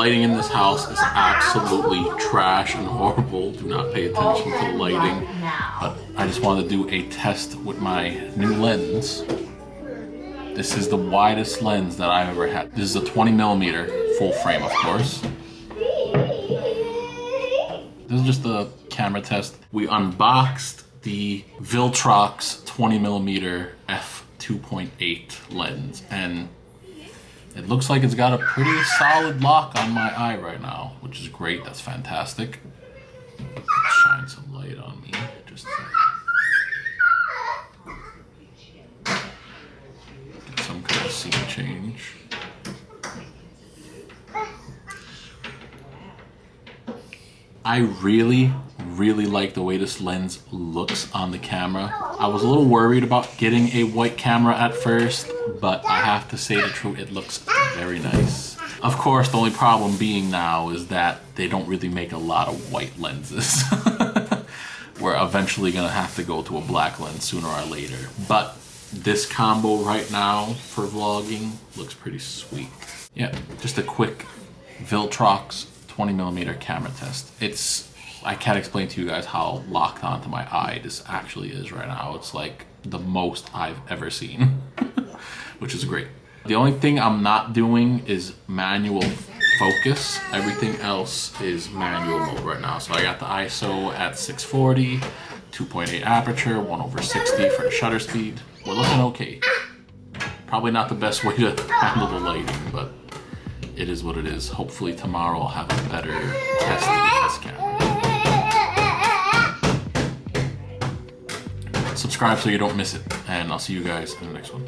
lighting in this house is absolutely trash and horrible. Do not pay attention to the lighting. But I just wanted to do a test with my new lens. This is the widest lens that I've ever had. This is a 20mm full frame, of course. This is just a camera test. We unboxed the Viltrox 20mm F2.8 lens, and it looks like it's got a pretty solid lock on my eye right now, which is great. That's fantastic. Let's shine some light on me. Just get some kind of scene change. I really like the way this lens looks on the camera. I was a little worried about getting a white camera at first, but I have to say the truth, it looks very nice. Of course, the only problem being now is that they don't really make a lot of white lenses. We're eventually gonna have to go to a black lens sooner or later. But this combo right now for vlogging looks pretty sweet. Yeah, just a quick Viltrox 20mm camera test. I can't explain to you guys how locked onto my eye this actually is right now. It's like the most I've ever seen, which is great. The only thing I'm not doing is manual focus. Everything else is manual mode right now. So I got the ISO at 640, 2.8 aperture, 1/60 for the shutter speed. We're looking okay. Probably not the best way to handle the lighting, but it is what it is. Hopefully tomorrow I'll have a better test with this camera. Subscribe so you don't miss it, and I'll see you guys in the next one.